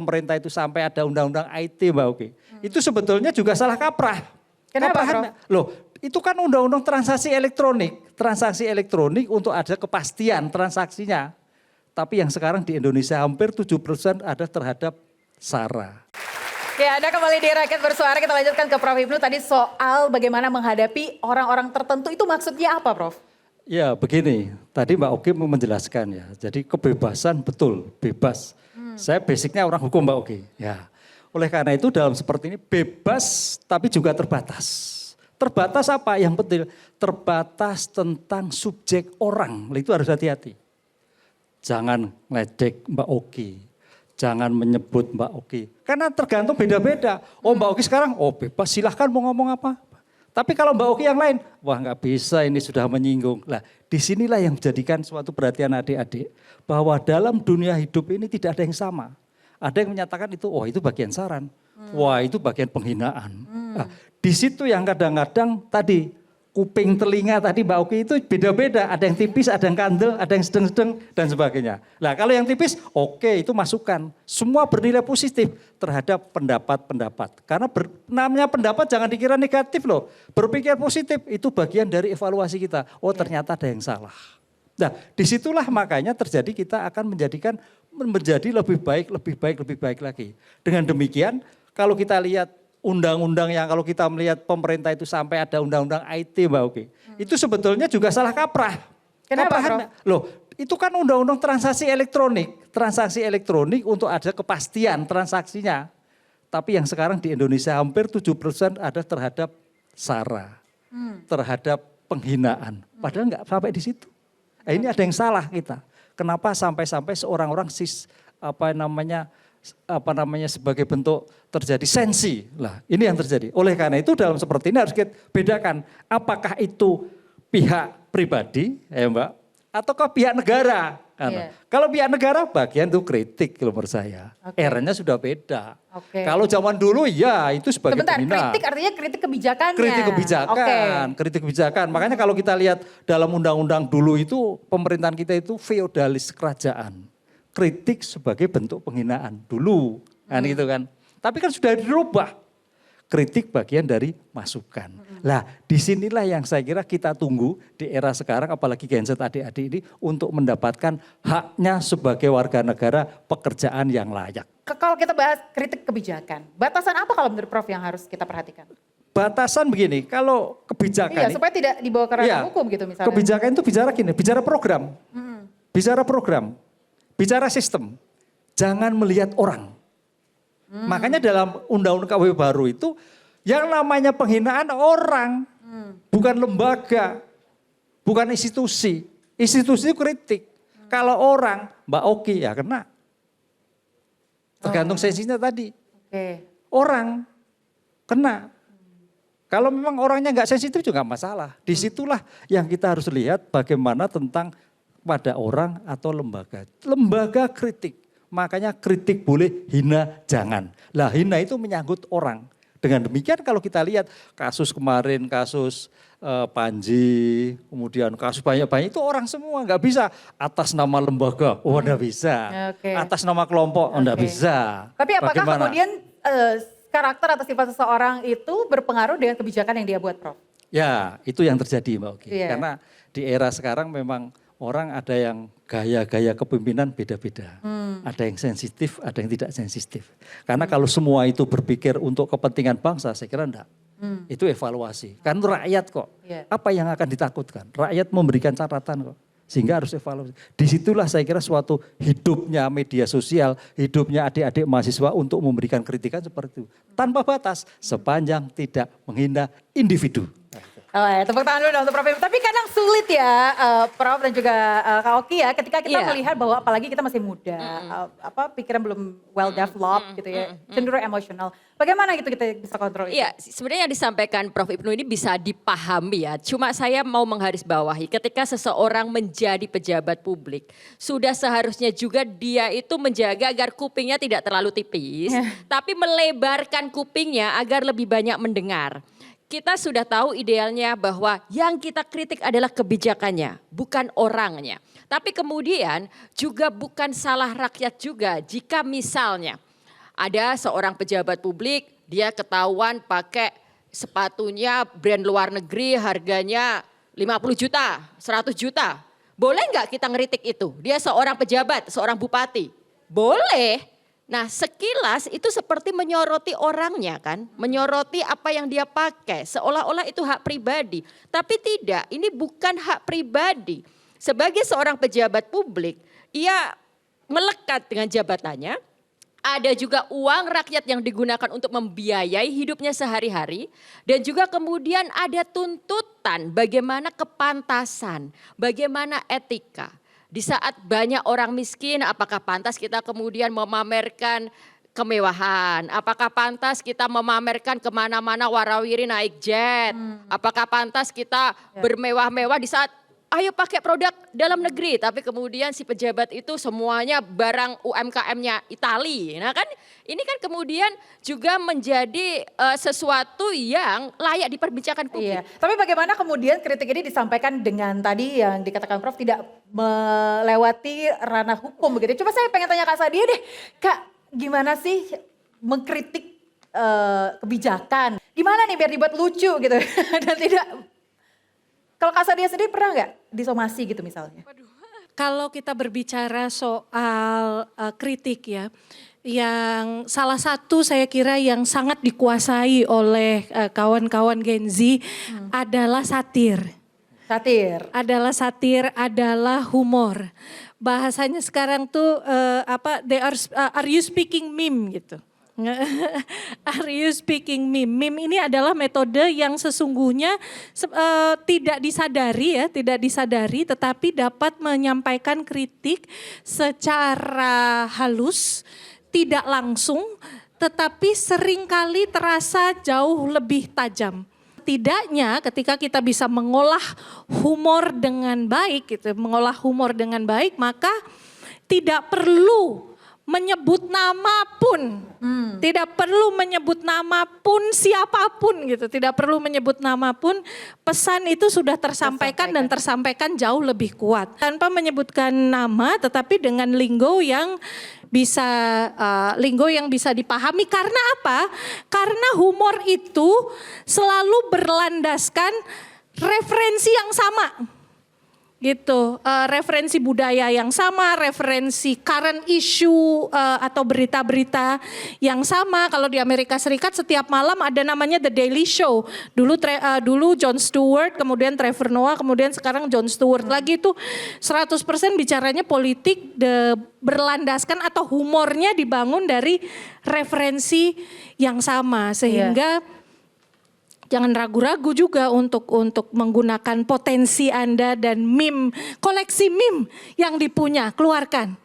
pemerintah itu sampai ada undang-undang IT Mbak Oki. Itu sebetulnya juga salah kaprah. Kenapa, Prof? Loh, itu kan undang-undang transaksi elektronik. Transaksi elektronik untuk ada kepastian transaksinya. Tapi yang sekarang di Indonesia hampir 7% ada terhadap SARA. Ya, Anda kembali di Rakyat Bersuara. Kita lanjutkan ke Prof. Ibnu tadi soal bagaimana menghadapi orang-orang tertentu. Itu maksudnya apa, Prof? Ya begini, tadi Mbak Oki mau menjelaskan ya. Jadi kebebasan betul, bebas. Saya basicnya orang hukum Mbak Oki. Ya. Oleh karena itu dalam seperti ini bebas tapi juga terbatas. Terbatas apa? Yang penting terbatas tentang subjek orang. Itu harus hati-hati. Jangan ngeledek Mbak Oki. Jangan menyebut Mbak Oki. Karena tergantung beda-beda. Oh Mbak Oki sekarang, oh bebas silahkan mau ngomong apa. Tapi kalau Mbak Oki yang lain, wah nggak bisa ini sudah menyinggung. Lah disinilah yang menjadikan suatu perhatian adik-adik. Bahwa dalam dunia hidup ini tidak ada yang sama. Ada yang menyatakan itu, oh itu bagian saran. Wah itu bagian penghinaan. Nah, di situ yang kadang-kadang tadi kuping telinga tadi Mbak Oki itu beda-beda. Ada yang tipis, ada yang kandel, ada yang sedang-sedang dan sebagainya. Nah kalau yang tipis oke itu masukan. Semua bernilai positif terhadap pendapat-pendapat. Karena namanya pendapat jangan dikira negatif loh. Berpikir positif itu bagian dari evaluasi kita. Oh ternyata ada yang salah. Nah disitulah makanya terjadi kita akan menjadi lebih baik lagi. Dengan demikian kalau kita lihat undang-undang yang kalau kita melihat pemerintah itu sampai ada undang-undang IT Mbak Oki. Itu sebetulnya juga salah kaprah. Kenapa, Prof? Loh itu kan undang-undang transaksi elektronik. Transaksi elektronik untuk ada kepastian transaksinya. Tapi yang sekarang di Indonesia hampir 7% ada terhadap SARA. Terhadap penghinaan. Padahal nggak sampai di situ. Ini ada yang salah kita. Kenapa sampai-sampai seorang orang sebagai bentuk terjadi sensi. Lah, ini yang terjadi. Oleh karena itu dalam seperti ini harus kita bedakan apakah itu pihak pribadi, ya Mbak, ataukah pihak negara. Kalau pihak negara bagian itu kritik menurut saya. Eranya sudah beda. Kalau zaman dulu ya itu sebagai pembina. Kritik artinya kritik kebijakannya. Kritik kebijakan. Makanya kalau kita lihat dalam undang-undang dulu itu pemerintahan kita itu feodalis kerajaan. Kritik sebagai bentuk penghinaan dulu, kan gitu kan. Tapi kan sudah dirubah. Kritik bagian dari masukan. Lah disinilah yang saya kira kita tunggu di era sekarang apalagi Gen Z adik-adik ini untuk mendapatkan haknya sebagai warga negara pekerjaan yang layak. Kalau kita bahas kritik kebijakan, batasan apa kalau menurut Prof yang harus kita perhatikan? Batasan begini, kalau kebijakan. Iya, supaya tidak dibawa ke ranah hukum gitu misalnya. Kebijakan itu bicara gini, bicara program. Bicara program, bicara sistem. Jangan melihat orang. Makanya dalam undang-undang KW baru itu yang namanya penghinaan orang, bukan lembaga, bukan institusi. Institusi kritik. Kalau orang, Mbak Oki ya kena. Tergantung sensinya tadi. Orang kena. Kalau memang orangnya nggak sensitif juga nggak masalah. Disitulah yang kita harus lihat bagaimana tentang pada orang atau lembaga. Lembaga kritik. Makanya kritik boleh, hina jangan. Lah hina itu menyangkut orang. Dengan demikian kalau kita lihat kasus kemarin, kasus Panji, kemudian kasus banyak-banyak itu orang semua nggak bisa atas nama lembaga, oh nggak bisa. Atas nama kelompok, oh nggak bisa. Tapi apakah kemudian karakter atau sifat seseorang itu berpengaruh dengan kebijakan yang dia buat, Prof? Ya itu yang terjadi Mbak Oki. Karena di era sekarang memang orang ada yang gaya-gaya kepemimpinan beda-beda. Ada yang sensitif, ada yang tidak sensitif. Karena kalau semua itu berpikir untuk kepentingan bangsa, saya kira enggak. Itu evaluasi. Kan rakyat kok. Apa yang akan ditakutkan? Rakyat memberikan catatan kok. Sehingga harus evaluasi. Disitulah saya kira suatu hidupnya media sosial, hidupnya adik-adik mahasiswa untuk memberikan kritikan seperti itu. Tanpa batas, sepanjang tidak menghina individu. Tepuk tangan dulu dong untuk Prof. Tapi kadang sulit ya Prof dan juga Kak Oki ya ketika kita melihat bahwa apalagi kita masih muda, pikiran belum well developed gitu ya, cenderung emosional. Bagaimana gitu kita bisa kontrol itu? Iya, sebenarnya yang disampaikan Prof. Ibnu ini bisa dipahami ya. Cuma saya mau menggarisbawahi ketika seseorang menjadi pejabat publik, sudah seharusnya juga dia itu menjaga agar kupingnya tidak terlalu tipis, tapi melebarkan kupingnya agar lebih banyak mendengar. Kita sudah tahu idealnya bahwa yang kita kritik adalah kebijakannya, bukan orangnya. Tapi kemudian juga bukan salah rakyat juga jika misalnya ada seorang pejabat publik, dia ketahuan pakai sepatunya brand luar negeri harganya 50 juta, 100 juta. Boleh nggak kita ngeritik itu? Dia seorang pejabat, seorang bupati. Boleh. Nah sekilas itu seperti menyoroti orangnya kan. Menyoroti apa yang dia pakai. Seolah-olah itu hak pribadi. Tapi tidak, ini bukan hak pribadi. Sebagai seorang pejabat publik, ia melekat dengan jabatannya. Ada juga uang rakyat yang digunakan untuk membiayai hidupnya sehari-hari. Dan juga kemudian ada tuntutan bagaimana kepantasan, bagaimana etika. Di saat banyak orang miskin, apakah pantas kita kemudian memamerkan kemewahan? Apakah pantas kita memamerkan kemana-mana warawiri naik jet? Apakah pantas kita bermewah-mewah di saat ayo pakai produk dalam negeri, tapi kemudian si pejabat itu semuanya barang UMKM-nya Itali. Nah kan ini kan kemudian juga menjadi sesuatu yang layak diperbincangkan publik. Iya. Tapi bagaimana kemudian kritik ini disampaikan dengan tadi yang dikatakan Prof tidak melewati ranah hukum begitu. Coba saya pengen tanya Kak Sadia deh, Kak gimana sih mengkritik kebijakan? Gimana nih biar dibuat lucu gitu dan tidak. Kalau Kak Sadia sendiri pernah nggak disomasi gitu misalnya? Kalau kita berbicara soal kritik ya, yang salah satu saya kira yang sangat dikuasai oleh kawan-kawan Gen Z adalah satir. Satir. Adalah satir, adalah humor. Bahasanya sekarang tuh are you speaking meme gitu. Are you speaking meme? Meme ini adalah metode yang sesungguhnya tidak disadari tetapi dapat menyampaikan kritik secara halus, tidak langsung tetapi seringkali terasa jauh lebih tajam. Setidaknya ketika kita bisa mengolah humor dengan baik maka tidak perlu menyebut nama pun, tidak perlu menyebut nama pun siapapun gitu, tidak perlu menyebut nama pun, pesan itu sudah tersampaikan dan tersampaikan jauh lebih kuat tanpa menyebutkan nama, tetapi dengan linggo yang bisa dipahami. Karena apa? Karena humor itu selalu berlandaskan referensi yang sama. Gitu, referensi budaya yang sama, referensi current issue atau berita-berita yang sama. Kalau di Amerika Serikat setiap malam ada namanya The Daily Show. Dulu Jon Stewart, kemudian Trevor Noah, kemudian sekarang Jon Stewart. Lagi itu 100% bicaranya politik, berlandaskan atau humornya dibangun dari referensi yang sama. Sehingga jangan ragu-ragu juga untuk menggunakan potensi Anda dan meme, koleksi meme yang dipunya, keluarkan.